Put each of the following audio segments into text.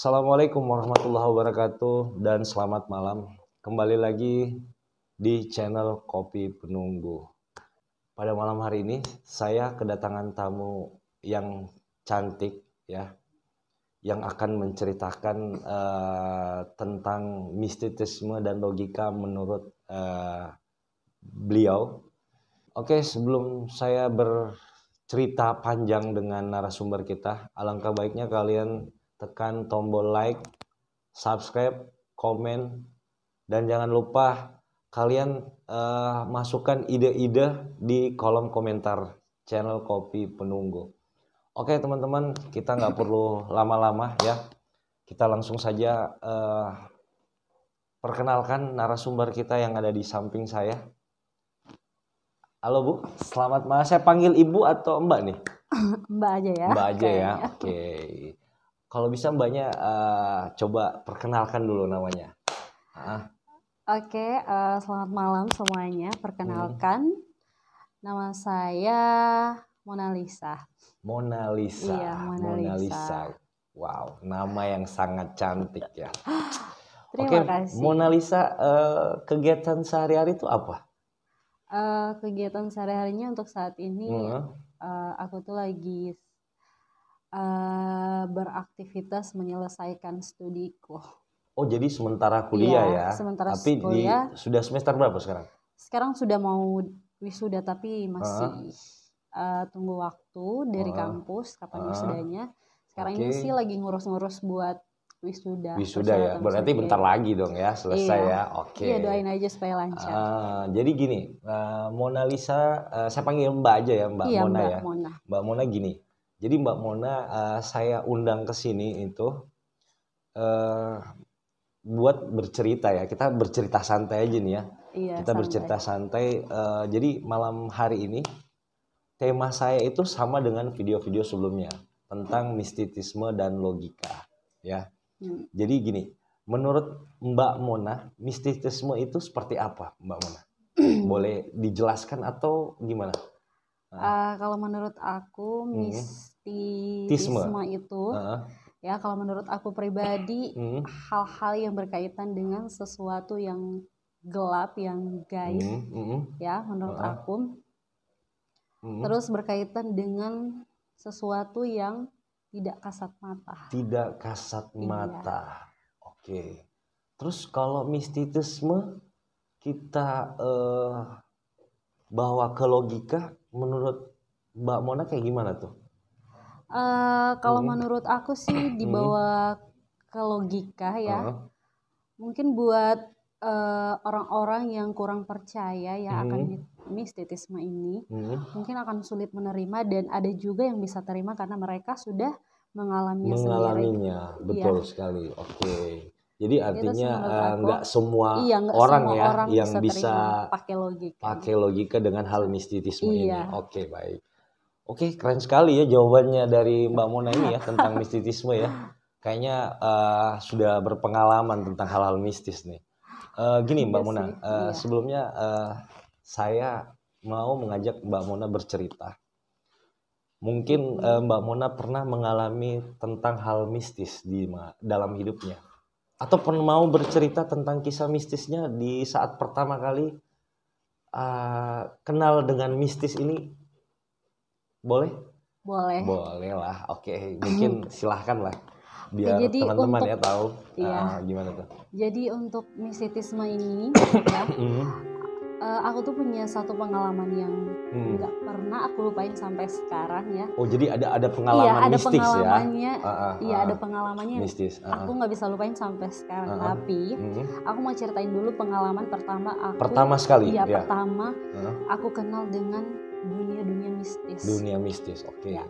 Assalamualaikum warahmatullahi wabarakatuh dan selamat malam. Kembali lagi di channel Kopi Penunggu. Pada malam hari ini saya kedatangan tamu yang cantik ya, yang akan menceritakan tentang mistisisme dan logika menurut beliau. Oke, sebelum saya bercerita panjang dengan narasumber kita, alangkah baiknya kalian tekan tombol like, subscribe, komen, dan jangan lupa kalian masukkan ide-ide di kolom komentar channel Kopi Penunggu. Oke teman-teman, kita nggak perlu lama-lama ya. Kita langsung saja perkenalkan narasumber kita yang ada di samping saya. Halo Bu, selamat malam. Saya panggil Ibu atau Mbak nih? Mbak aja ya. Mbak aja ya, oke. Kalau bisa Mbaknya coba perkenalkan dulu namanya. Oke, selamat malam semuanya. Perkenalkan, nama saya Mona Lisa. Mona Lisa. Iya, Mona Lisa. Wow, nama yang sangat cantik ya. Terima kasih. Mona Lisa, kegiatan sehari-hari itu apa? Kegiatan sehari-harinya untuk saat ini, aku tuh lagi beraktivitas menyelesaikan studiku. Oh, jadi sementara kuliah ya? Sementara tapi kuliah. Sudah semester berapa sekarang? Sekarang sudah mau wisuda tapi masih tunggu waktu dari kampus kapan wisudanya. Sekarang ini sih lagi ngurus-ngurus buat wisuda. Wisuda ya, berarti bentar lagi dong ya selesai ya. Oke. Iya, doain aja supaya lancar. Jadi gini, Mona Lisa, saya panggil Mbak aja ya, Mbak Iya, Mona Mbak ya. Mona. Mbak Mona gini, jadi Mbak Mona saya undang ke sini itu buat bercerita ya. Kita bercerita santai aja nih ya. Iya, kita santai. bercerita santai. Jadi malam hari ini tema saya itu sama dengan video-video sebelumnya tentang mistisisme dan logika ya. Jadi gini, menurut Mbak Mona, mistisisme itu seperti apa, Mbak Mona? Boleh dijelaskan atau gimana? Kalau menurut aku mistisisme itu ya, kalau menurut aku pribadi hal-hal yang berkaitan dengan sesuatu yang gelap, yang gaib ya menurut aku. Terus berkaitan dengan sesuatu yang tidak kasat mata. Tidak kasat mata. Oke. Terus kalau mistisisme kita bawa ke logika, menurut Mbak Mona kayak gimana tuh? Kalau menurut aku sih dibawa ke logika ya. Mungkin buat orang-orang yang kurang percaya ya akan mistisisme ini, mungkin akan sulit menerima, dan ada juga yang bisa terima karena mereka sudah mengalaminya sendiri. Betul sekali. Oke. Jadi artinya nggak semua orang yang bisa pakai logika dengan hal mistisisme ini. Oke, baik. Oke, keren sekali ya jawabannya dari Mbak Mona ini ya tentang mistisisme ya. Kayaknya sudah berpengalaman tentang hal-hal mistis nih. Gini Mbak Mona, sebelumnya saya mau mengajak Mbak Mona bercerita. Mungkin Mbak Mona pernah mengalami tentang hal mistis dalam hidupnya. Atau pernah mau bercerita tentang kisah mistisnya di saat pertama kali kenal dengan mistis ini? Boleh? Boleh lah, oke. Mungkin silahkan lah. Biar teman-teman ya tahu gimana tuh. Jadi untuk mistisisme ini ya, aku tuh punya satu pengalaman yang nggak pernah aku lupain sampai sekarang ya. Oh, jadi ada pengalaman mistis ya? Iya, ada pengalamannya mistis. Aku nggak bisa lupain sampai sekarang. Tapi aku mau ceritain dulu pengalaman pertama aku. Pertama sekali? Iya, pertama aku kenal dengan dunia mistis. Dunia mistis, oke. Ya.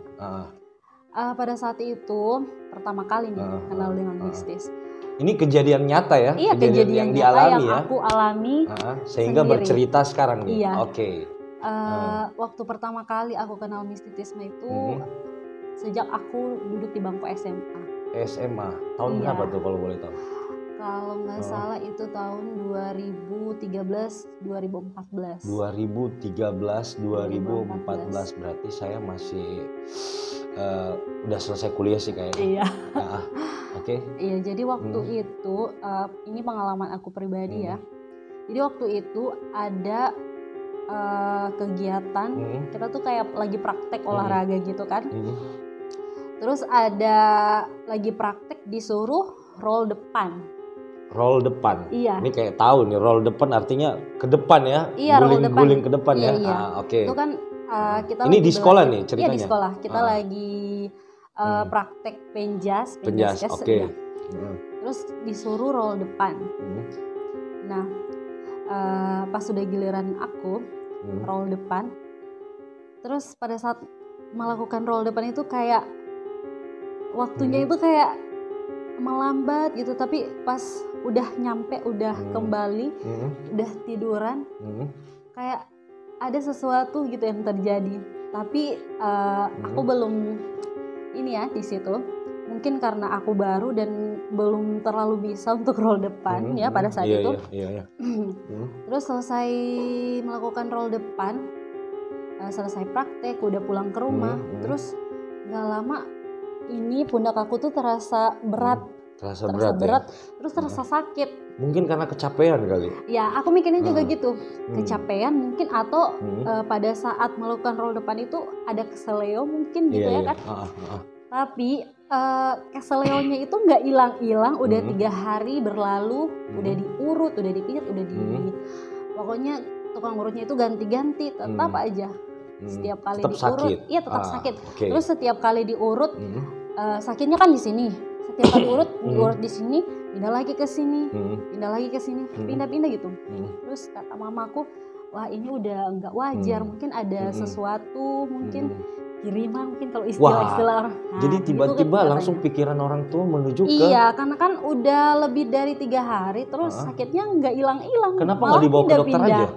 Pada saat itu pertama kali nih kenal dengan mistis. Ini kejadian nyata ya? Iya, kejadian yang dialami yang aku alami sehingga sendiri. Bercerita sekarang nih. Iya. Oke. Waktu pertama kali aku kenal mistisisme itu sejak aku duduk di bangku SMA. SMA. Tahun berapa tuh kalau boleh tahu? Kalau nggak salah itu tahun 2013-2014. 2013-2014 berarti saya masih udah selesai kuliah sih kayaknya. Iya. Oke. Iya, jadi waktu itu ini pengalaman aku pribadi ya. Jadi waktu itu ada kegiatan, kita tuh kayak lagi praktek olahraga gitu kan. Terus ada lagi praktek disuruh roll depan. Roll depan. Iya. Ini kayak tahu nih, roll depan artinya ke depan ya. Iya, guling ke depan iya, ya. Iya. Oke. Itu kan kita ini di sekolah nih ceritanya. Iya, di sekolah. Kita lagi praktek penjas. Oke. Iya. Terus disuruh roll depan. Nah, pas sudah giliran aku roll depan, terus pada saat melakukan roll depan itu kayak waktunya itu kayak melambat gitu, tapi pas udah nyampe, udah kembali, udah tiduran, kayak ada sesuatu gitu yang terjadi. Tapi aku belum ini ya di situ. Mungkin karena aku baru dan belum terlalu bisa untuk roll depan ya pada saat itu. Iya. Terus selesai melakukan roll depan, selesai praktek, udah pulang ke rumah. Terus nggak lama ini pundak aku tuh terasa berat. Terasa berat ya? Terus terasa sakit. Mungkin karena kecapean kali. Ya, aku mikirnya juga gitu. Kecapean mungkin atau pada saat melakukan roll depan itu ada keseleo mungkin gitu ya kan. Tapi keseleonya itu nggak hilang-hilang, udah 3 hari berlalu, udah diurut, udah dipijat, udah pokoknya tukang urutnya itu ganti-ganti, tetap aja setiap kali tetap diurut, sakit. Iya tetap sakit. Okay. Terus setiap kali diurut, sakitnya kan di sini. Setiap kali diurut di sini, pindah lagi ke sini, pindah lagi ke sini, pindah-pindah gitu. Terus kata mamaku, wah ini udah nggak wajar, mungkin ada sesuatu, mungkin kiriman mungkin kalau istilah orang. Nah, jadi tiba-tiba langsung pikiran orang tua menuju ke. Iya, karena kan udah lebih dari 3 hari terus sakitnya nggak hilang-hilang. Kenapa nggak dibawa ke dokter aja?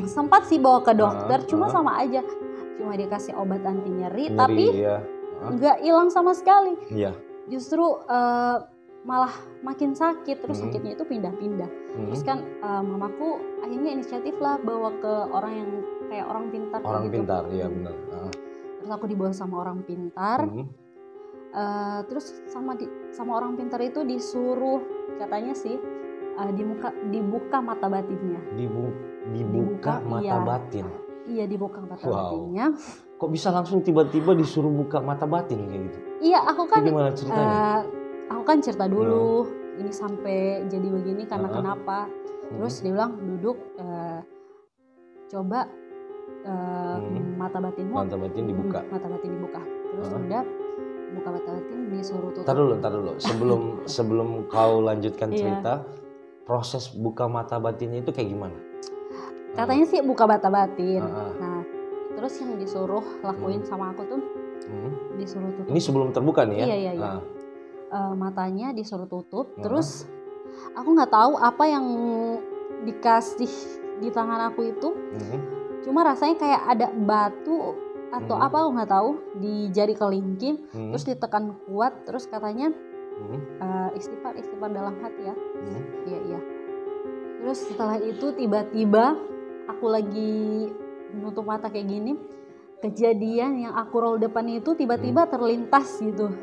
Sempat sih bawa ke dokter, cuma sama aja. Cuma dikasih obat anti nyeri, tapi nggak hilang sama sekali. Iya. Justru malah makin sakit, terus sakitnya itu pindah-pindah. Terus kan mamaku akhirnya inisiatif lah bawa ke orang yang kayak orang pintar. Orang gitu. pintar, iya benar. Terus aku dibawa sama orang pintar. Terus sama orang pintar itu disuruh katanya sih dibuka mata batinnya. Dibuka mata batin. Iya, dibuka mata batinnya. Kok bisa langsung tiba-tiba disuruh buka mata batin kayak gitu? Iya, aku kan. Gimana ceritanya? Aku kan cerita dulu. Ini sampai jadi begini karena kenapa? Terus dia bilang duduk, coba mata batinmu. Mata batin dibuka. Mata batin dibuka. Terus udah buka mata batin disuruh tutup. Tar dulu. Sebelum kau lanjutkan cerita, proses buka mata batinnya itu kayak gimana? Katanya sih buka mata batin. Nah, terus yang disuruh lakuin sama aku tuh disuruh tutup. Ini sebelum terbuka nih ya? Iya. Matanya disuruh tutup. Terus aku nggak tahu apa yang dikasih di tangan aku itu. Cuma rasanya kayak ada batu atau apa aku nggak tahu di jari kelingking. Terus ditekan kuat. Terus katanya istighfar dalam hati ya. Iya. Terus setelah itu tiba-tiba aku lagi menutup mata kayak gini, kejadian yang aku roll depan itu tiba-tiba terlintas gitu.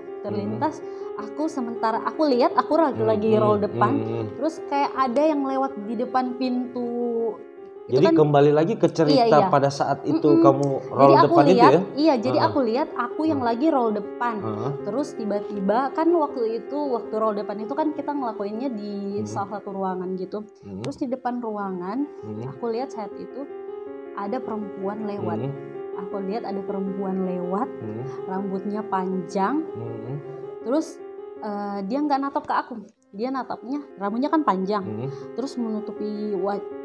Aku lihat aku lagi roll depan, terus kayak ada yang lewat di depan pintu. Jadi kan, kembali lagi ke cerita pada saat itu kamu roll depan itu ya? Iya, jadi aku lihat aku yang lagi roll depan. Terus tiba-tiba kan waktu roll depan itu kan kita ngelakuinnya di salah satu ruangan gitu. Terus di depan ruangan aku lihat saat itu ada perempuan lewat. Aku lihat ada perempuan lewat, rambutnya panjang. Terus dia nggak natap ke aku. Dia natapnya, rambutnya kan panjang, terus menutupi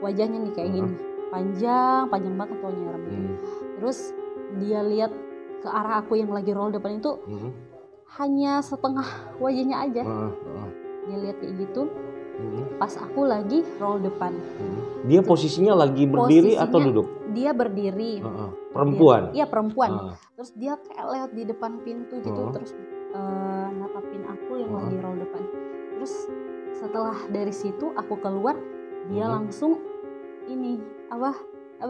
wajahnya nih kayak gini, panjang banget pokoknya rambutnya. Terus dia lihat ke arah aku yang lagi roll depan itu, hanya setengah wajahnya aja. Dia lihat kayak gitu, pas aku lagi roll depan. Dia posisinya lagi berdiri atau duduk? Dia berdiri. Perempuan? Iya perempuan. Terus dia kayak lewat di depan pintu gitu, terus natapin aku yang lagi roll depan. Terus setelah dari situ aku keluar, dia langsung ini apa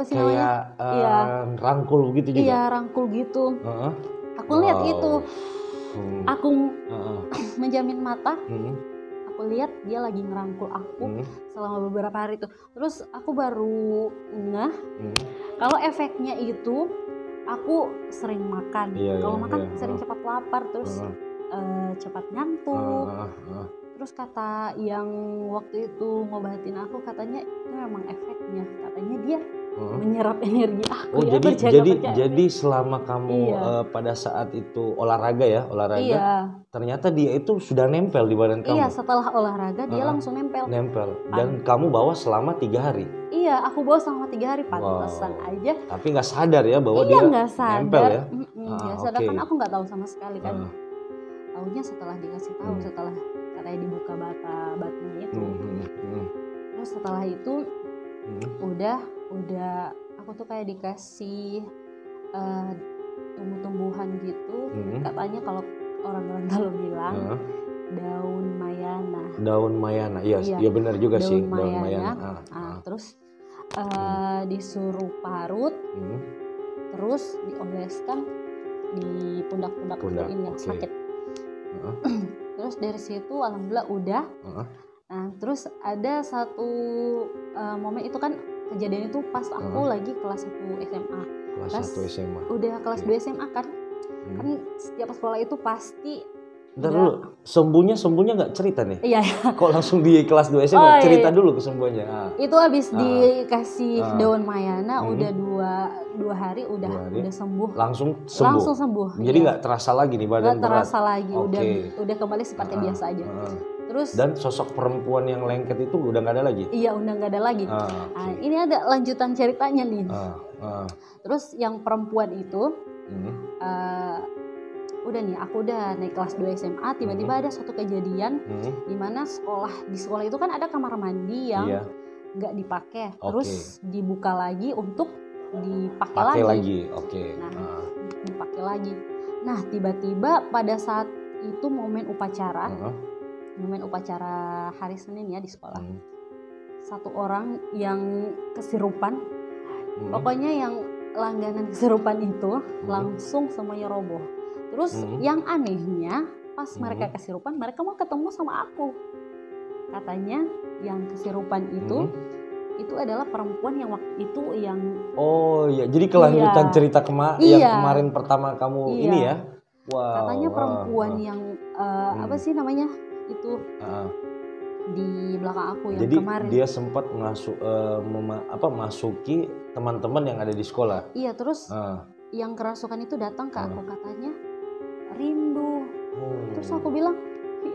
sih namanya? Rangkul gitu juga. Iya, rangkul gitu. Aku lihat itu. aku menjamin mata, aku lihat dia lagi ngerangkul aku selama beberapa hari itu. Terus aku baru ngeh kalau efeknya itu aku sering makan. Kalau makan sering cepat lapar, terus cepat ngantuk. Terus kata yang waktu itu ngobatin aku, katanya itu memang efeknya. Katanya dia menyerap energi aku. Jadi selama kamu pada saat itu olahraga, ternyata dia itu sudah nempel di badan kamu. Iya, setelah olahraga dia langsung nempel. Dan kamu bawa selama 3 hari. Iya, aku bawa selama 3 hari, pantesan aja. Tapi nggak sadar ya bahwa dia nempel ya? Nggak sadar, kan aku nggak tahu sama sekali kan. Tahunya setelah dikasih tahu, setelah katanya dibuka batunya itu. Terus setelah itu udah aku tuh kayak dikasih tumbuh-tumbuhan gitu. Katanya kalau orang-orang kalau bilang daun mayana. Iya benar juga sih, daun mayana. Terus disuruh parut, terus dioleskan di pundak-pundak ini yang sakit. Terus dari situ alhamdulillah udah. Nah terus ada satu momen itu kan, kejadian itu pas aku lagi kelas 1 SMA. Kelas 1 SMA. Udah kelas 2 SMA kan. Kan setiap sekolah itu pasti. Bentar dulu, sembuhnya nggak cerita nih? Iya. Kok langsung di kelas 2 SMA? Cerita dulu kesembuhannya. Itu habis dikasih daun mayana, udah dua hari udah sembuh. Langsung sembuh. Jadi nggak terasa lagi nih badan berat? Nggak terasa lagi, udah kembali seperti biasa aja. Terus dan sosok perempuan yang lengket itu udah nggak ada lagi? Iya, udah nggak ada lagi. Ini ada lanjutan ceritanya nih. Terus yang perempuan itu udah nih, aku udah naik kelas 2 SMA, tiba-tiba ada suatu kejadian di mana di sekolah itu kan ada kamar mandi yang nggak dipakai, terus dibuka lagi untuk dipakai lagi. Nah, dipakai lagi. Nah, tiba-tiba pada saat itu momen upacara hari Senin ya di sekolah. Satu orang yang kesirupan, pokoknya yang langganan kesurupan itu langsung semuanya roboh. Terus yang anehnya pas mereka kesurupan, mereka mau ketemu sama aku. Katanya yang kesurupan itu adalah perempuan yang waktu itu yang jadi kelanjutan cerita yang kemarin pertama kamu ini ya. Wow. Katanya perempuan yang apa sih namanya itu di belakang aku yang jadi kemarin. Jadi dia sempat masuki teman-teman yang ada di sekolah. Iya, terus yang kerasukan itu datang ke aku, katanya rindu. Terus aku bilang,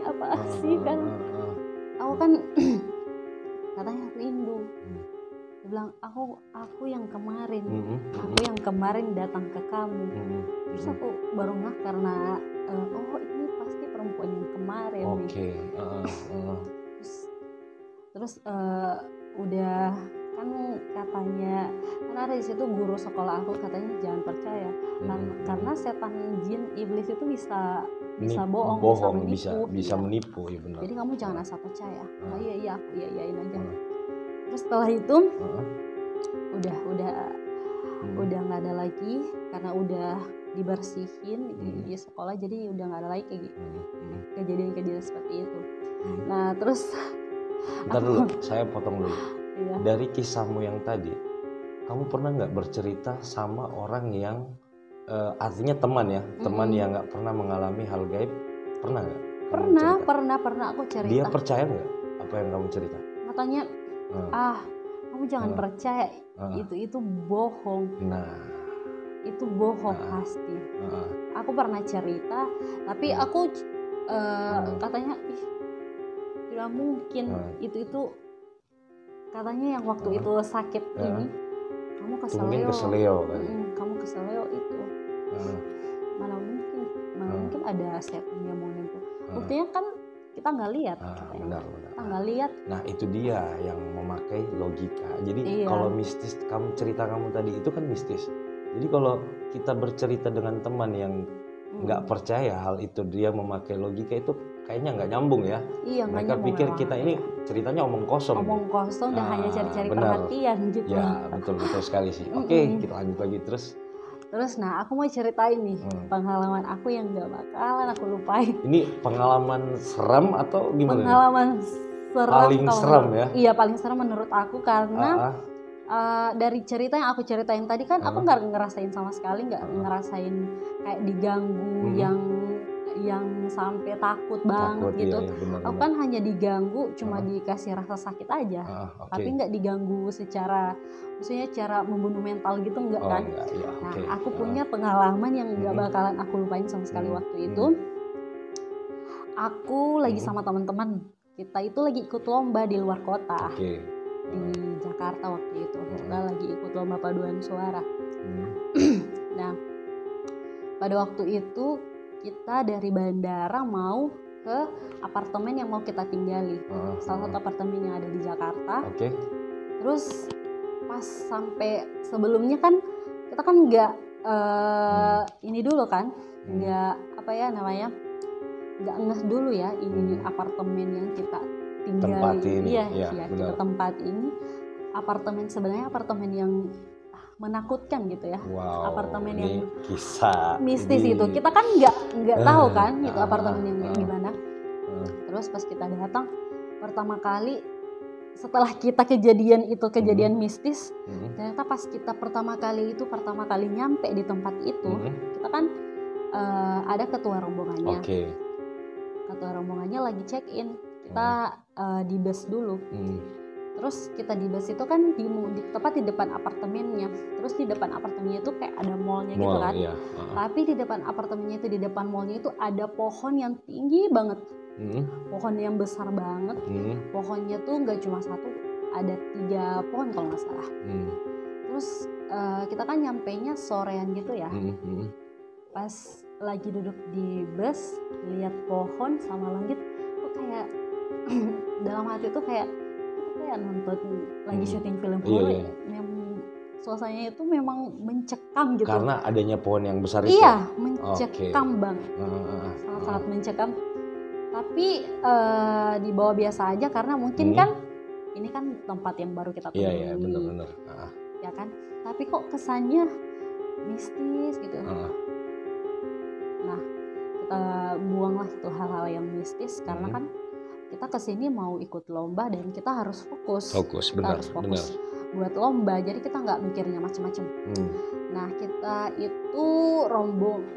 apa sih kan? Aku kan katanya rindu. Dia bilang, aku yang kemarin, aku yang kemarin datang ke kamu. Terus aku baru ngeh karena ini pasti perempuan yang kemarin nih. Terus udah kan katanya, kan ada di situ guru sekolah aku katanya jangan percaya karena setan jin iblis itu bisa bohong, bisa menipu. Ya benar. Jadi kamu jangan asal percaya. Iya aku iyain aja. Terus setelah itu udah nggak ada lagi karena udah dibersihin di sekolah, jadi udah nggak ada lagi kayak gitu kejadian seperti itu. Nah terus bentar dulu, saya potong dulu. Dari kisahmu yang tadi, kamu pernah nggak bercerita sama orang yang artinya teman yang nggak pernah mengalami hal gaib? Pernah nggak? Pernah aku cerita. Dia percaya nggak apa yang kamu cerita? Katanya kamu jangan percaya, itu bohong. Itu bohong pasti. Aku pernah cerita, tapi aku katanya tidak mungkin. Itu katanya yang waktu itu sakit ini kamu keseleo kan? Kamu keseleo itu mana mungkin ada setan yang mau nempel. Buktinya kan kita nggak lihat, benar. Kita nggak lihat. Nah itu dia yang memakai logika. Jadi kalau mistis, cerita kamu tadi itu kan mistis. Jadi kalau kita bercerita dengan teman yang nggak percaya hal itu, dia memakai logika, itu kayaknya nggak nyambung ya. Mereka pikir kita ini ceritanya omong kosong dan hanya cari-cari perhatian gitu. Ya betul sekali sih. Oke, kita lanjut lagi terus. Terus aku mau ceritain nih pengalaman aku yang gak bakalan aku lupain. Ini pengalaman serem atau gimana? Pengalaman serem. Paling serem ya? Iya, paling serem menurut aku karena dari cerita yang aku ceritain tadi kan aku nggak ngerasain sama sekali, nggak ngerasain kayak diganggu yang sampai takut banget gitu. Iya, benar, aku kan hanya diganggu cuma dikasih rasa sakit aja, tapi nggak diganggu secara maksudnya cara membunuh mental gitu enggak kan. Enggak, ya, nah aku punya pengalaman yang nggak bakalan aku lupain sama sekali. Waktu itu aku lagi sama teman-teman, kita itu lagi ikut lomba di luar kota. Di Jakarta waktu itu kita lagi ikut lomba paduan suara. Nah pada waktu itu kita dari bandara mau ke apartemen yang mau kita tinggali, salah satu apartemen yang ada di Jakarta. Terus pas sampai sebelumnya kan kita kan nggak ini dulu kan, nggak apa ya namanya, nggak ngeh dulu ya ini apartemen yang kita tinggali. Kita tempat ini apartemen, sebenarnya apartemen yang menakutkan gitu ya. Apartemen yang kisah mistis itu. Kita kan nggak tahu kan itu apartemen yang gimana. Terus pas kita datang pertama kali setelah kita kejadian mistis, ternyata pas kita pertama kali nyampe di tempat itu, kita kan ada ketua rombongannya. Ketua rombongannya lagi check in. Kita di bus dulu. Terus kita di bus itu kan tepat di depan apartemennya. Terus di depan apartemennya itu kayak ada mallnya gitu kan. Tapi di depan apartemennya itu, di depan mallnya itu ada pohon yang tinggi banget. Pohon yang besar banget. Pohonnya tuh nggak cuma satu, ada 3 pohon kalau nggak salah. Terus kita kan nyampenya sorean gitu ya. Pas lagi duduk di bus, lihat pohon sama langit, kok kayak dalam hati tuh kayak nonton lagi syuting film horor. Suasananya itu memang mencekam gitu. Karena adanya pohon yang besar itu. Iya, mencekam banget. Sangat-sangat mencekam. Tapi di bawah biasa aja karena mungkin kan ini kan tempat yang baru kita temui. Iya, benar-benar. Ya kan? Tapi kok kesannya mistis gitu. Nah, kita buanglah itu hal-hal yang mistis karena kan kita kesini mau ikut lomba dan kita harus fokus. Harus fokus buat lomba, jadi kita nggak mikirnya macam-macam. Nah kita itu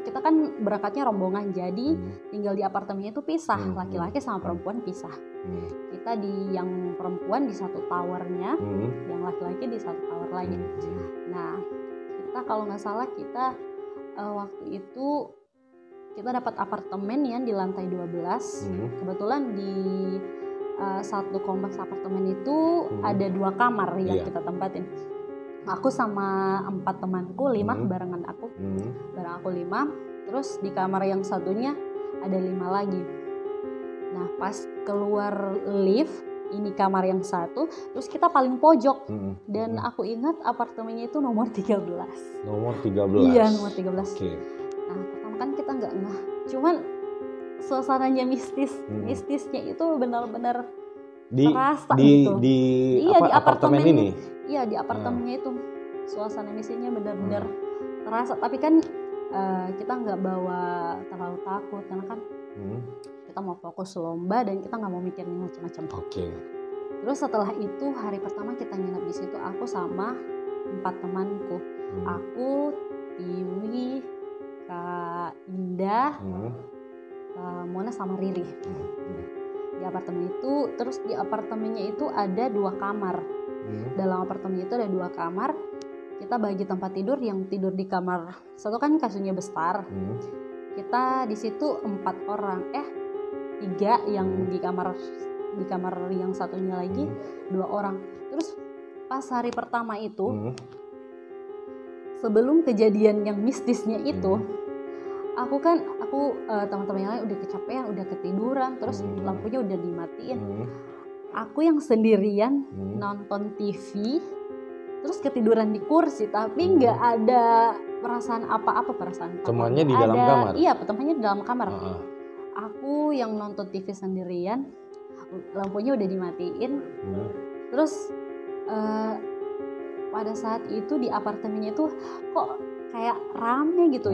kita kan berangkatnya rombongan, jadi tinggal di apartemennya itu pisah, laki-laki sama perempuan pisah. Kita yang perempuan di satu towernya, yang laki-laki di satu tower lagi. Nah kita kalau nggak salah kita waktu itu kita dapat apartemen yang di lantai 12. Kebetulan di satu kompleks apartemen itu ada 2 kamar yang kita tempatin. Aku sama 4 temanku, 5 barengan aku. Bareng aku 5. Terus di kamar yang satunya ada 5 lagi. Nah pas keluar lift, ini kamar yang satu, terus kita paling pojok. Dan aku ingat apartemennya itu nomor 13. Nomor 13? Iya, nomor 13. Nah pertama kan kita nggak ngeh, cuman suasananya mistisnya itu benar-benar terasa gitu. Di apartemen ini? Iya, di apartemennya itu suasana mistisnya benar-benar terasa. Tapi kan kita nggak bawa terlalu takut karena kan kita mau fokus lomba dan kita nggak mau mikirin macam-macam. Terus setelah itu hari pertama kita nginep di situ, aku sama 4 temanku. Aku, Tiwi, Kak Indah, Mona sama Riri. Di apartemen itu, terus di apartemennya itu ada 2 kamar. Dalam apartemen itu ada 2 kamar. Kita bagi tempat tidur, yang tidur di kamar satu kan kasurnya besar. Kita di situ 4 orang, 3 yang di kamar yang satunya lagi 2 orang. Terus pas hari pertama itu, sebelum kejadian yang mistisnya itu, aku teman-teman yang lain udah kecapean, udah ketiduran, terus lampunya udah dimatiin. Aku yang sendirian nonton TV, terus ketiduran di kursi, tapi nggak ada perasaan apa-apa. Temannya di dalam kamar? Iya, temannya di dalam kamar. Aku yang nonton TV sendirian, lampunya udah dimatiin. Terus pada saat itu di apartemennya itu kok kayak rame gitu.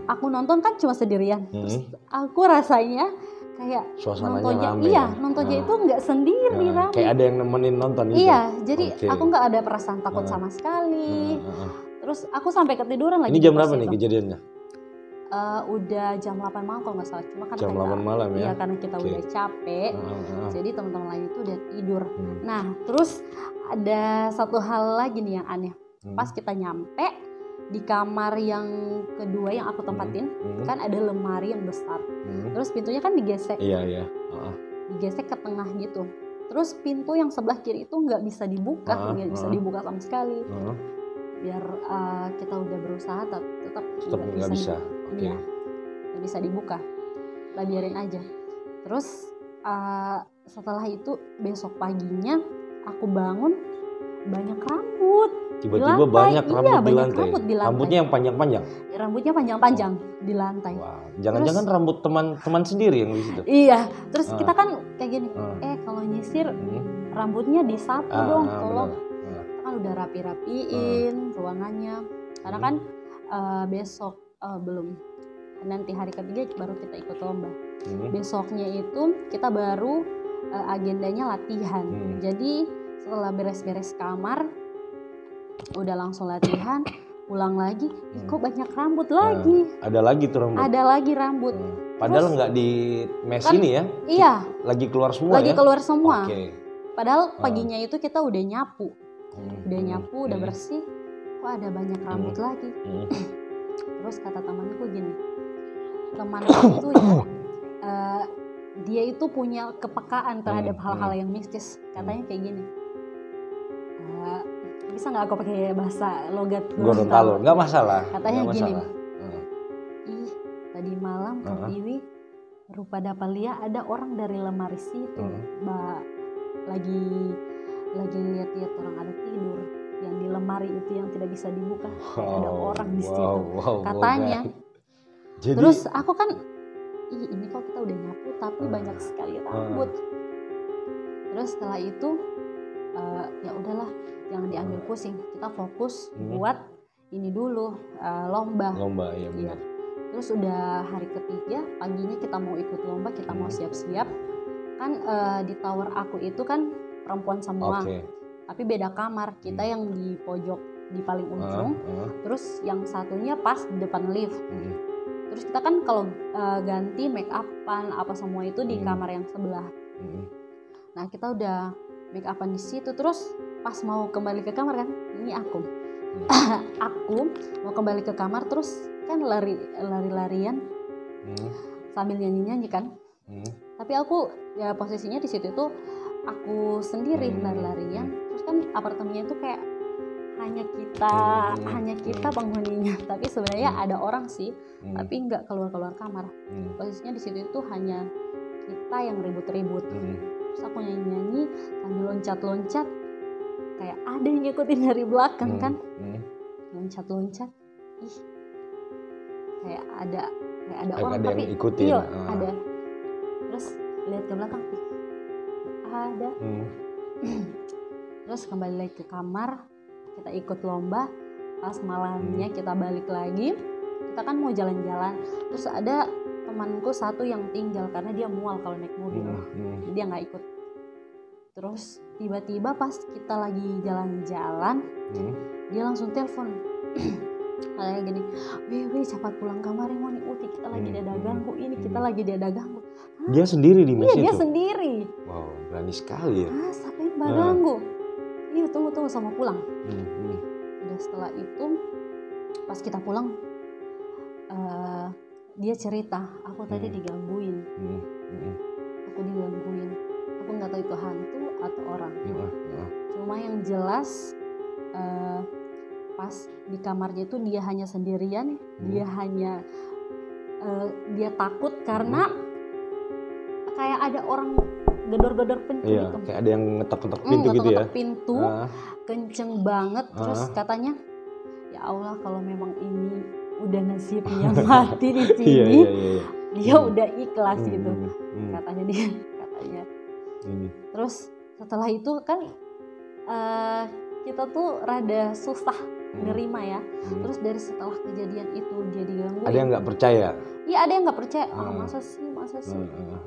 Aku nonton kan cuma sendirian. Terus aku rasanya kayak nontonnya itu nggak sendiri rame. Kayak ada yang nemenin nonton gitu. Iya, jadi aku nggak ada perasaan takut sama sekali. Terus aku sampai ketiduran lagi. Ini jam berapa nih kejadiannya? Udah jam 8 malam kalau nggak salah. Cuma kan jam 8 malam ya? Iya, karena kita udah capek. Jadi teman-teman lain itu udah tidur. Nah, terus ada satu hal lagi nih yang aneh. Pas kita nyampe di kamar yang kedua yang aku tempatin, kan ada lemari yang besar. Terus pintunya kan digesek. Iya. Digesek ke tengah gitu. Terus pintu yang sebelah kiri itu nggak bisa dibuka, nggak bisa dibuka sama sekali. Biar kita udah berusaha tetap nggak bisa. Iya, nggak bisa dibuka. Kita biarin aja. Terus setelah itu besok paginya aku bangun banyak rambut. Tiba-tiba banyak rambut di lantai. Rambutnya yang panjang-panjang. Rambutnya panjang-panjang di lantai. Wow. Jangan-jangan rambut teman-teman sendiri yang di situ. Iya. Terus kita kan kayak gini. Kalau nyisir rambutnya disapu dong, tolong. Kita kan udah rapi-rapiin ruangannya. Karena kan besok belum. Nanti hari ketiga baru kita ikut lomba. Besoknya itu kita baru agendanya latihan. Jadi setelah beres-beres kamar, udah langsung latihan, pulang lagi, kok banyak rambut lagi. Ada lagi tuh rambut? Ada lagi rambut. Padahal nggak di mes kan, ini ya? Iya. Lagi keluar semua lagi ya? Keluar semua. Padahal Padahal paginya itu kita udah nyapu. Udah bersih, kok ada banyak rambut lagi. Terus kata temanku gini, temanku itu ya, dia itu punya kepekaan terhadap hal-hal yang mistis. Katanya kayak gini, bisa nggak aku pakai bahasa logat Gorontalo? Nggak masalah. Katanya gini, ih tadi malam Pertiwi rupa dapat lihat ada orang dari lemari situ, lagi lihat-lihat orang ada tidur yang di lemari itu yang tidak bisa dibuka. Ada orang di situ. Katanya. Jadi, terus aku kan, ini kok kita udah nyapu tapi banyak sekali rambut. Terus setelah itu ya udahlah, jangan diambil pusing, kita fokus buat ini dulu, lomba ya benar. Terus udah hari ketiga, paginya kita mau ikut lomba, kita mau siap-siap kan. Di tower aku itu kan perempuan semua, tapi beda kamar. Kita yang di pojok di paling ujung, terus yang satunya pas di depan lift. Terus kita kan kalau ganti make upan apa semua itu di kamar yang sebelah. Nah kita udah make upan di situ, terus pas mau kembali ke kamar kan, ini aku mau kembali ke kamar, terus kan lari-larian sambil nyanyi kan. Tapi aku ya posisinya di situ itu aku sendiri lari-larian. Terus kan apartemennya itu kayak hanya kita penghuninya, tapi sebenarnya ada orang sih, tapi nggak keluar kamar. Posisinya di situ itu hanya kita yang ribut-ribut. Terus aku nyanyi sambil loncat-loncat, kayak ada yang ngikutin dari belakang kan, loncat-loncat, kayak ada orang ada tapi yang ikutin. Iya, ada. Terus lihat ke belakang, ada. Terus kembali lagi ke kamar, kita ikut lomba. Pas malamnya kita balik lagi, kita kan mau jalan-jalan. Terus ada temanku satu yang tinggal karena dia mual kalau naik mobil, jadi dia nggak ikut. Terus tiba-tiba pas kita lagi jalan-jalan, dia langsung telepon kayak gini, weh cepat pulang kamar Moni, Uti kita lagi ada ganggu ini, kita lagi ada ganggu. Dia sendiri di mes itu? Iya dia sendiri. Wow, berani sekali ya. Siapa yang ganggu? Iya tunggu sama pulang. Udah setelah itu pas kita pulang, dia cerita, aku tadi digangguin. Aku nggak tahu itu hantu atau orang. Cuma yang jelas pas di kamarnya itu dia hanya sendirian. Dia takut karena kayak ada orang gedor-gedor pintu gitu. Kayak ada yang ngetok-ngetok pintu gitu ya. Pintu kenceng banget. Terus katanya, ya Allah kalau memang ini udah nasibnya mati di sini, dia udah ikhlas gitu. Katanya dia. Terus setelah itu kan kita tuh rada susah nerima ya. Terus dari setelah kejadian itu dia digangguin. Ada yang nggak percaya? Iya, ada yang nggak percaya. Masa sih.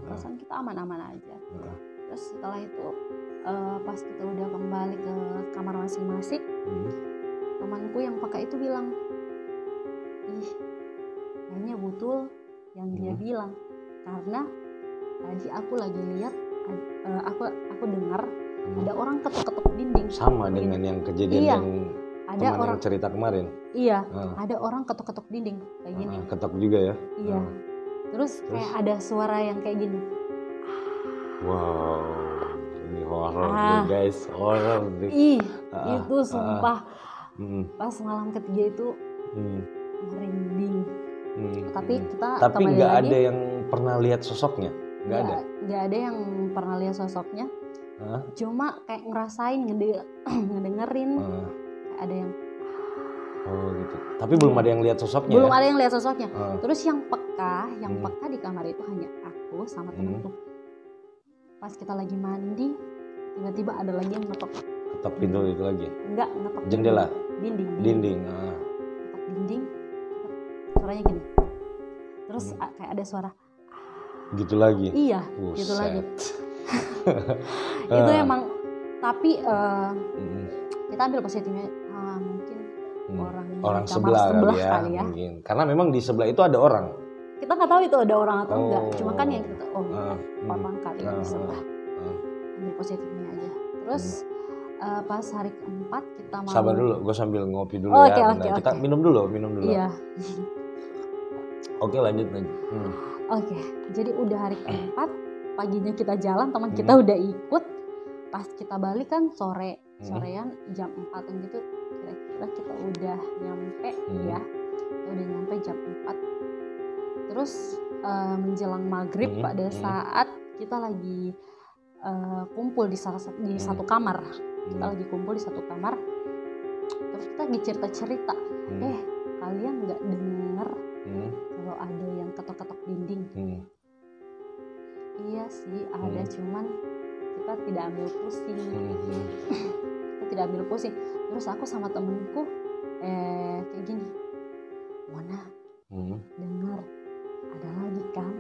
Perasaan kita aman-aman aja. Terus setelah itu pas kita udah kembali ke kamar masing-masing, temanku yang peka itu bilang, ih, kayaknya betul yang dia bilang, karena tadi aku lagi lihat, aku dengar ada orang ketuk-ketuk dinding. Sama dengan yang kejadian yang ada orang yang cerita kemarin. Iya, ada orang ketuk-ketuk dinding kayak gini. Ketuk juga ya? Iya. Terus kayak ada suara yang kayak gini. Wow, ini horor nih guys, horor nih. Itu sumpah. Pas malam ketiga itu merinding. Tapi nggak ada yang pernah lihat sosoknya? Nggak ada? Nggak ada yang pernah lihat sosoknya. Cuma kayak ngerasain, ngedengerin. Kayak ada yang gitu. Tapi belum ada yang lihat sosoknya. Belum ada yang lihat sosoknya. Terus yang peka di kamar itu hanya aku sama temanku. Pas kita lagi mandi, tiba-tiba ada lagi yang ngetok. Ketok pintu itu lagi? Enggak, ngetok jendela. Dinding. Ngetok dinding. Suaranya gini. Terus kayak ada suara. Gitu lagi? Iya, gitu lagi. Itu emang, tapi kita ambil positifnya, mungkin orang sebelah kali ya. Mungkin. Karena memang di sebelah itu ada orang. Kita nggak tahu itu ada orang atau enggak. Cuma kan yang kita orang kali di sebelah. Ambil positifnya aja. Terus pas hari keempat kita mau. Sabar dulu, gue sambil ngopi dulu ya. Kita minum dulu. Iya. Oke, lanjut. Oke, jadi udah hari keempat, paginya kita jalan, teman kita udah ikut. Pas kita balik kan sorean jam 4 gitu, kira-kira kita udah nyampe ya. Kita udah nyampe jam 4. Terus menjelang maghrib pada saat kita lagi kumpul di satu kamar. Kita lagi kumpul di satu kamar. Terus kita lagi cerita-cerita. Kalian nggak denger kalau ada yang ketok-ketok dinding? Iya sih ada, cuman kita tidak ambil pusing. Kita tidak ambil pusing. Terus aku sama temenku kayak gini, Mona, dengar ada lagi kan?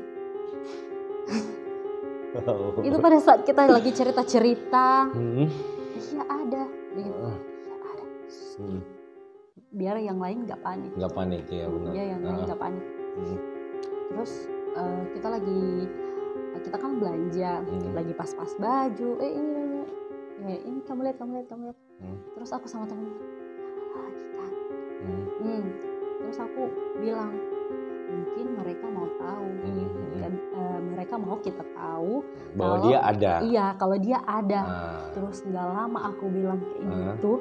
Itu pada saat kita lagi cerita-cerita. Iya ada. Iya ada. Biar yang lain nggak panik. Nggak panik ya benar. Iya yang lain nggak panik. Terus kita kan belanja, lagi pas-pas baju. Ini kamu lihat. Terus aku sama temen lagi kan. Terus aku bilang, mungkin mereka mau tahu, mereka mau kita tahu bahwa dia ada. Iya, kalau dia ada. Terus nggak lama aku bilang kayak gitu,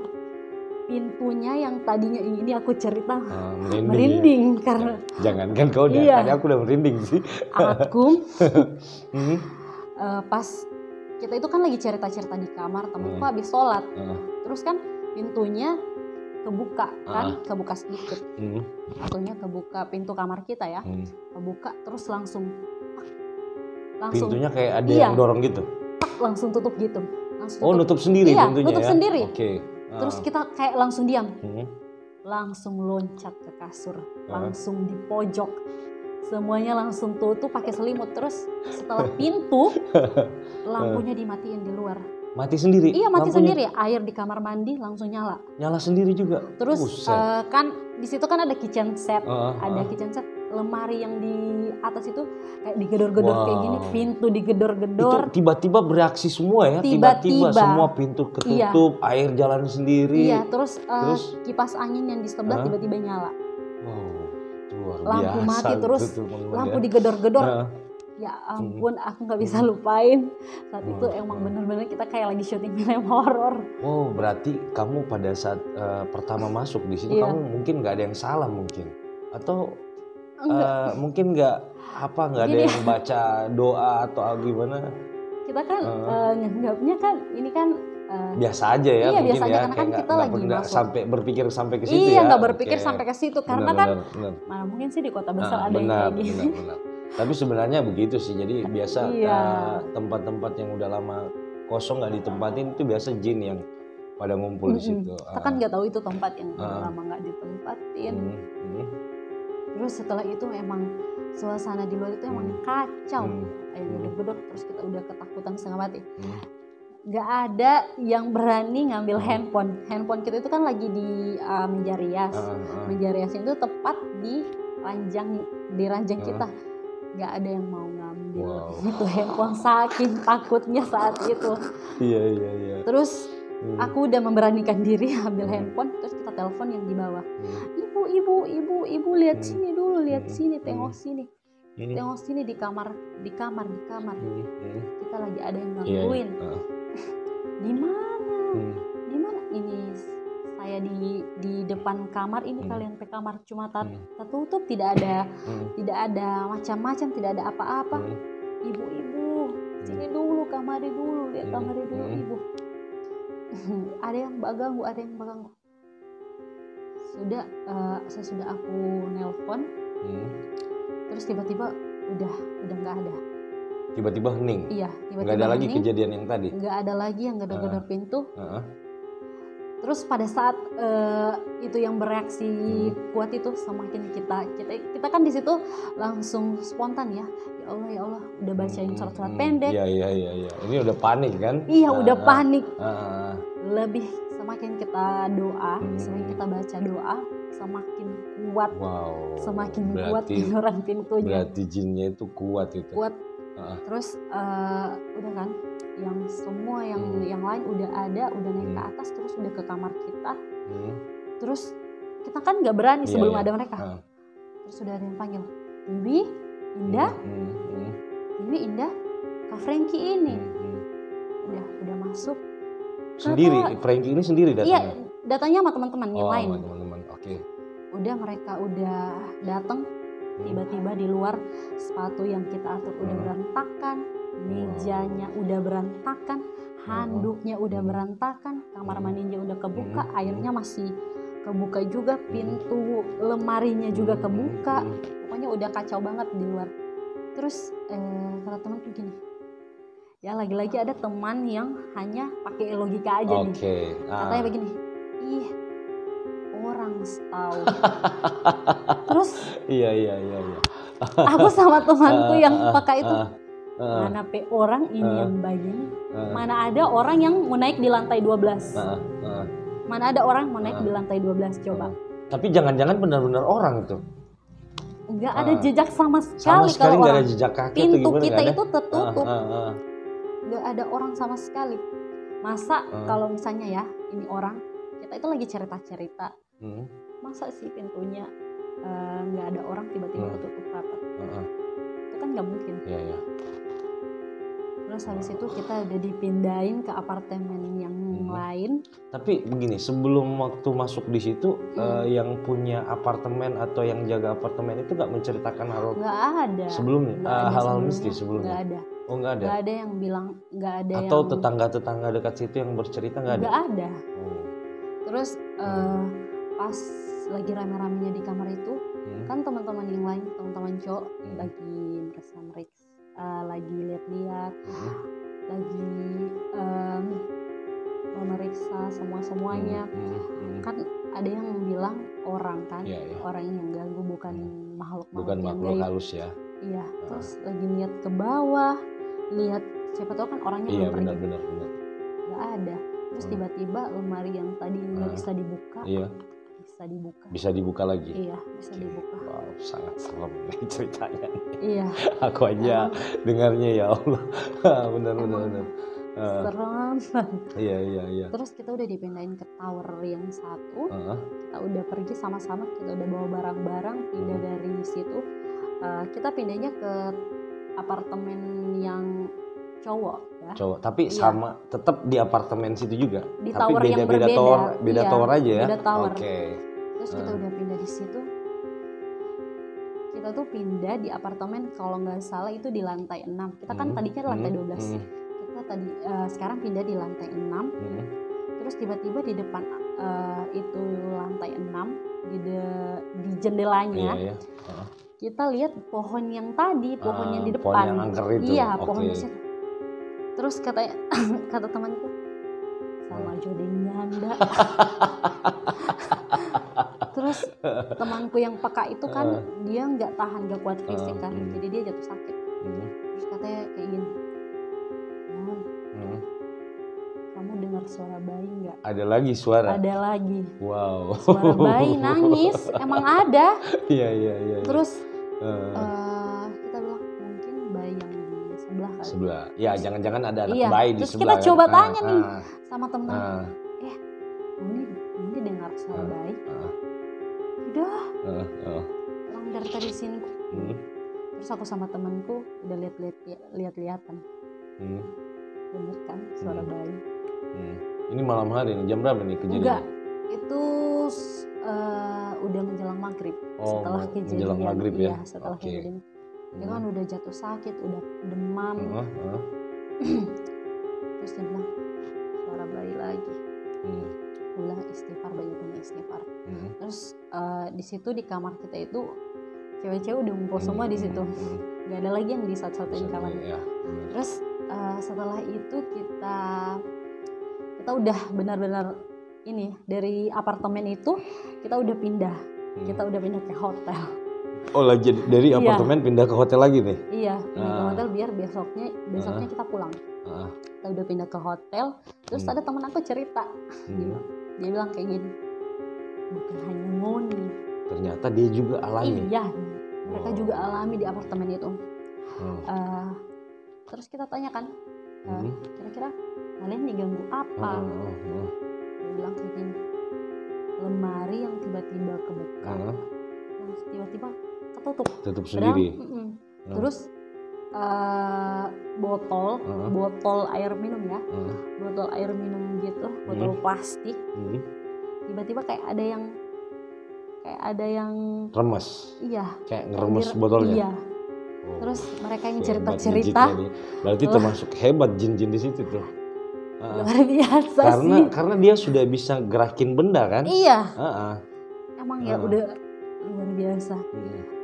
pintunya yang tadinya ini aku cerita merinding karena jangankan kau tadi aku udah merinding sih. Aku pas kita itu kan lagi cerita-cerita di kamar, temanku habis sholat. Terus kan pintunya kebuka kan, kebuka sedikit. Pintunya kebuka, pintu kamar kita ya. Kebuka terus langsung pintunya kayak ada yang dorong gitu. Langsung tutup gitu. Nutup sendiri pintunya. Nutup sendiri. Oke. Terus kita kayak langsung diam. Langsung loncat ke kasur, langsung di pojok. Semuanya langsung tutup pakai selimut. Terus setelah pintu lampunya dimatiin di luar. Mati sendiri? Iya, mati sendiri. Air di kamar mandi langsung nyala. Nyala sendiri juga. Terus kan di situ kan ada kitchen set, kitchen set. Lemari yang di atas itu kayak digedor-gedor kayak gini, pintu digedor-gedor. Itu tiba-tiba bereaksi semua ya? Tiba-tiba semua pintu ketutup, air jalan sendiri. Iya, terus kipas angin yang di sebelah tiba-tiba nyala. Luar lampu biasa, mati terus, lampu digedor-gedor. Ya ampun, aku nggak bisa lupain. Saat itu emang bener-bener kita kayak lagi syuting film horor. Berarti kamu pada saat pertama masuk di situ kamu mungkin nggak ada yang salah mungkin, atau mungkin nggak ada yang baca doa atau gimana? Kita kan nganggapnya kan ini kan biasa aja ya, mungkin biasa aja, karena kan kita lagi masuk. Sampai berpikir sampai ke situ ya. Iya, nggak berpikir sampai ke situ karena benar. Mana mungkin sih di kota besar ada yang kayak gini. Benar. Tapi sebenarnya begitu sih. Jadi biasa tempat-tempat yang udah lama kosong nggak ditempatin itu biasa jin yang pada ngumpul di situ. Kita kan nggak tahu itu tempat yang lama nggak ditempatin. Terus setelah itu emang suasana di luar itu emang kacau, kayak gedor-gedor, terus kita udah ketakutan setengah mati. Nggak ada yang berani ngambil handphone kita itu kan lagi di meja rias. Meja riasnya itu tepat di ranjang kita. Nggak ada yang mau ngambil itu handphone, saking takutnya saat itu. Iya. Terus aku udah memberanikan diri ambil handphone, terus kita telepon yang di bawah. Ibu lihat sini dulu, lihat sini, tengok sini. Tengok sini di kamar. Kita lagi ada yang gangguin. Di mana? Ini saya di depan kamar ini, kalian ke kamar cuma tertutup, tidak ada macam-macam, tidak ada apa-apa. Ibu, sini dulu, kamari dulu, lihat kamari dulu, ibu. Ada yang ganggu. Saya sudah aku nelpon, terus tiba-tiba udah nggak ada. Tiba-tiba hening. Iya, nggak ada lagi kejadian yang tadi. Nggak ada lagi yang gedor-gedor pintu. Terus pada saat itu yang bereaksi kuat itu, semakin kita kan di situ langsung spontan ya. Ya Allah, udah bacain surat-surat pendek. Iya. Ini udah panik kan? Iya, udah panik. Lebih semakin kita doa, semakin kita baca doa, semakin kuat. Semakin kuat gedoran pintunya. Berarti jinnya itu kuat itu. Kuat. Terus udah kan, yang semua yang lain udah naik ke atas, terus udah ke kamar kita. Terus kita kan nggak berani sebelum ada mereka. Terus udah ada yang panggil, Bibi, Indah, Kak Frankie ini. Udah masuk. Sendiri, Frankie ini sendiri datangnya? Iya, datangnya sama teman-teman yang lain. Teman-teman, oke. Mereka udah datang. Tiba-tiba di luar sepatu yang kita atur udah berantakan, mejanya udah berantakan, handuknya udah berantakan, kamar mandinya udah kebuka, airnya masih kebuka juga, pintu lemarinya juga kebuka, pokoknya udah kacau banget di luar. Terus kata temanku gini, ya lagi-lagi ada teman yang hanya pakai logika aja nih, katanya begini, orang setahu. Terus iya. Aku sama temanku yang pakai itu, mana orang ini yang begini, mana ada orang yang mau naik di lantai 12. Mana ada orang mau naik di lantai 12, coba. Tapi jangan-jangan benar-benar orang itu. Enggak ada jejak sama sekali kalau nggak orang. ada jejak kaki. Pintu kita itu tertutup. Enggak ada orang sama sekali. Masa kalau misalnya ya, ini orang, kita itu lagi cerita-cerita. Masa sih pintunya nggak ada orang tiba-tiba ketutup rapat? Itu kan nggak mungkin. Iya. Terus habis itu kita udah dipindahin ke apartemen yang lain. Tapi begini, sebelum waktu masuk di situ, yang punya apartemen atau yang jaga apartemen itu nggak menceritakan hal? Nggak ada. Sebelumnya hal-hal mistis sebelumnya? Nggak ada. Oh, nggak ada. Nggak ada yang bilang, nggak ada. Atau tetangga-tetangga dekat situ yang bercerita nggak ada? Nggak ada. Terus pas lagi rame-ramenya di kamar itu, kan teman-teman yang lain, teman-teman cowok lagi meriksa, lagi lihat-lihat, lagi memeriksa semuanya. Kan ada yang bilang orang kan, orang yang ganggu, bukan makhluk halus ya. Iya. Terus lagi lihat ke bawah, lihat siapa tahu kan orangnya belum pergi. Benar. Nggak ada. Terus tiba-tiba lemari yang tadi nggak bisa dibuka. Bisa dibuka lagi. Iya, bisa dibuka. Wow, sangat serem nih ceritanya. Iya. Aku aja dengarnya ya Allah. Benar. Serem. Iya. Terus kita udah dipindahin ke tower yang satu. Kita udah pergi sama-sama, kita udah bawa barang-barang, pindah dari situ. Kita pindahnya ke apartemen yang cowok ya. Tapi sama tetap di apartemen situ juga. Di tapi tower yang berbeda. Beda tower aja ya. Beda tower. Oke. Terus kita udah pindah di situ. Kita tuh pindah di apartemen kalau nggak salah itu di lantai 6. Kita kan tadinya di lantai 12. Kita tadi sekarang pindah di lantai 6. Terus tiba-tiba di depan itu lantai 6 di jendelanya. Iya. Kita lihat pohon yang tadi, pohon yang di depan. Pohon yang angker itu. Iya, pohon di situ. Terus kata temanku, sama aja ada yang nyanda. Terus temanku yang peka itu kan dia nggak tahan, nggak kuat fisik kan, jadi dia jatuh sakit. Terus katanya kayak gini, kamu dengar suara bayi nggak? Ada lagi suara? Ada lagi. Wow. Suara bayi nangis, emang ada. Iya. Terus kita bilang mungkin bayi yang di sebelah kali. Sebelah. Ya, jangan-jangan ada anak bayi di terus sebelah. Terus kita coba tanya nih sama teman. Ini dengar suara bayi? Udah. Orang dari tadi sini. Terus aku sama temanku udah lihat-lihatan. Bener kan suara bayi. Ini malam hari nih, jam berapa nih kejadian? Enggak, itu udah menjelang maghrib. Setelah kejadian. Menjelang maghrib ya? Iya, setelah kejadian. Dia kan udah jatuh sakit, udah demam. Terus dia bilang, suara bayi lagi. Ulah istighfar, banyak istighfar. Terus di situ di kamar kita itu cewek-cewek udah ngumpul semua di situ. Gak ada lagi yang di satu-satuin kamar. Ya. Terus setelah itu kita udah benar-benar ini dari apartemen itu kita udah pindah. Kita udah pindah ke hotel. Oh, lagi dari apartemen pindah ke hotel lagi nih? Iya, pindah ke hotel biar besoknya kita pulang. Kita udah pindah ke hotel. Terus ada teman aku cerita, dia bilang kayak gini, bukan hanya Moni. Ternyata dia juga alami. Iya, mereka juga alami di apartemen itu. Terus kita tanyakan, kira-kira kalian diganggu apa? Dia bilang kayak gini, lemari yang tiba-tiba kebuka, yang tiba-tiba ketutup sendiri. Terus botol air minum ya, botol air minum gitu, botol plastik, tiba-tiba kayak ada yang remes. Iya. Kayak ngeremes botolnya. Iya. Terus mereka yang cerita-cerita. Berarti termasuk hebat jin-jin di situ tuh. Luar biasa sih. Karena dia sudah bisa gerakin benda kan? Iya. Emang ya udah luar biasa.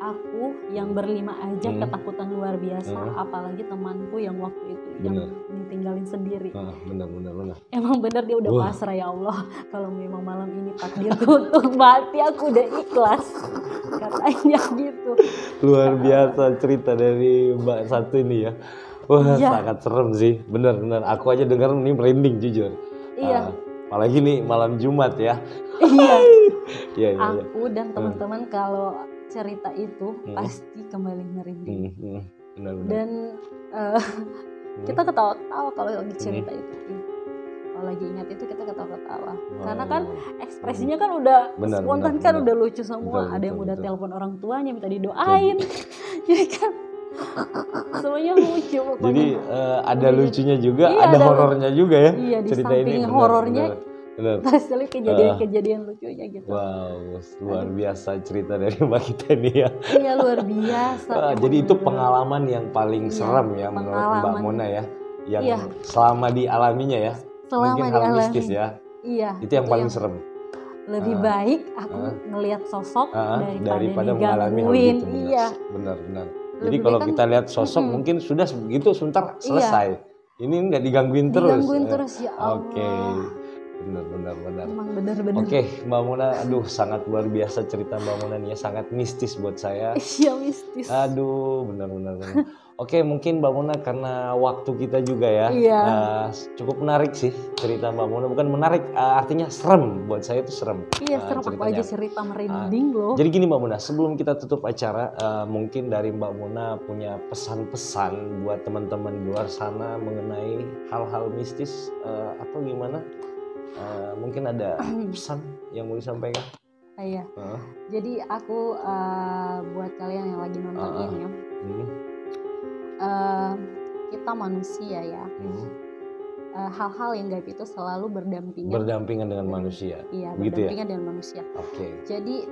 Aku yang berlima aja ketakutan luar biasa, apalagi temanku yang waktu itu yang ditinggalin sendiri. Benar. Emang benar dia udah pasrah, ya Allah. Kalau memang malam ini takdirku untuk mati, aku udah ikhlas. Katanya gitu. Luar biasa cerita dari Mbak Satu ini ya. Wah, sangat serem sih. Benar. Aku aja dengar ini merinding jujur. Iya. Apalagi nih malam Jumat ya. Iya. Aku dan teman-teman kalau cerita itu pasti kembali merinding. Benar. Dan kita ketawa-ketawa kalau lagi cerita itu. Kalau lagi ingat itu kita ketawa-ketawa. Karena kan ekspresinya kan udah spontan kan, udah lucu semua. Ada yang udah telepon orang tuanya minta didoain. Jadi kan semuanya lucu pokoknya. Jadi ada lucunya juga, ada horornya juga ya. Iya, cerita di samping ini horornya pasti kejadian-kejadian lucunya gitu. Wow, luar biasa cerita dari Mbak kita ini ya. Iya, luar biasa. Jadi itu pengalaman yang paling serem ya menurut Mbak Mona ya. Yang selama dialaminya ya. Mungkin hal mistis ya. Iya. Itu yang paling serem. Lebih baik aku ngelihat sosok daripada mengalami hal gitu. Iya. Benar. Jadi kalau kita lihat sosok mungkin sudah begitu sebentar selesai. Ini nggak digangguin terus. Digangguin terus ya Allah. Oke. Benar. Emang benar. Oke, Mbak Mona, aduh sangat luar biasa cerita Mbak Mona nih ya, sangat mistis buat saya. Iya, mistis. Aduh, benar. Oke, mungkin Mbak Mona karena waktu kita juga ya, cukup menarik sih cerita Mbak Mona. Bukan menarik, artinya serem. Buat saya itu serem. Iya, serem. Aku aja cerita merinding loh. Jadi gini Mbak Mona, sebelum kita tutup acara, mungkin dari Mbak Mona punya pesan-pesan buat teman-teman di luar sana mengenai hal-hal mistis atau gimana? Mungkin ada pesan yang mau disampaikan? Iya. Jadi aku buat kalian yang lagi nonton ini ya, kita manusia ya. Hal-hal yang gaib itu selalu berdampingan dengan manusia. Iya, berdampingan dengan manusia. Oke. Jadi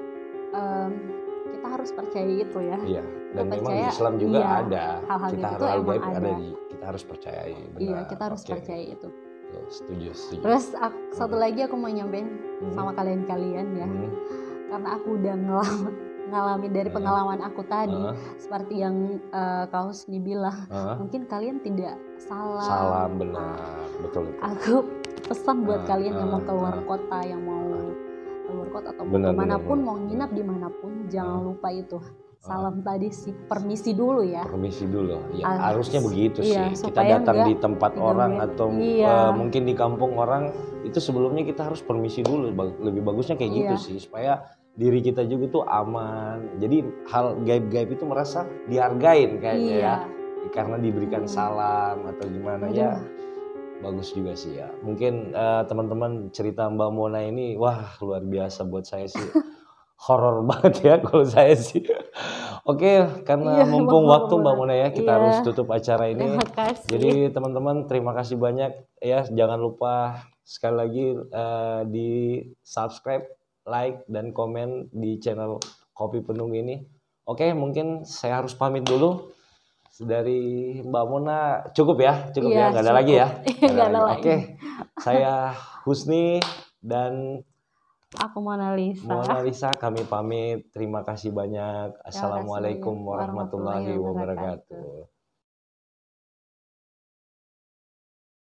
kita harus percaya itu ya. Iya. Dan memang di Islam juga ada. Hal-hal kita itu emang ada. Kita harus percayai. Benar. Iya, kita harus percaya itu. Setuju. Terus satu lagi aku mau nyampein sama kalian ya, karena aku udah ngalamin dari pengalaman aku tadi, seperti yang Kak Husni bilang, mungkin kalian tidak salah. Benar, betul. Aku pesan buat kalian yang mau keluar kota, yang mau keluar kota atau mau kemanapun, mau nginap dimanapun, jangan lupa itu salam tadi sih, permisi dulu ya. Permisi dulu, ya harusnya begitu sih. Kita datang di tempat orang atau mungkin di kampung orang itu sebelumnya kita harus permisi dulu. Lebih bagusnya kayak gitu sih, supaya diri kita juga tuh aman. Jadi hal gaib-gaib itu merasa dihargain kayaknya ya, karena diberikan salam atau gimana ya. Bagus juga sih ya. Mungkin teman-teman cerita Mbak Mona ini wah luar biasa buat saya sih. Horor banget ya kalau saya sih. Oke, karena mumpung waktu Mbak Mona ya, kita harus tutup acara ini. Jadi teman-teman terima kasih banyak ya. Jangan lupa sekali lagi di subscribe, like, dan komen di channel Kopi Penung ini. Oke, mungkin saya harus pamit dulu. Dari Mbak Mona cukup ya, nggak ada lagi ya. Oke, saya Husni dan aku Mona Lisa, kami pamit. Terima kasih banyak. Assalamualaikum warahmatullahi wabarakatuh.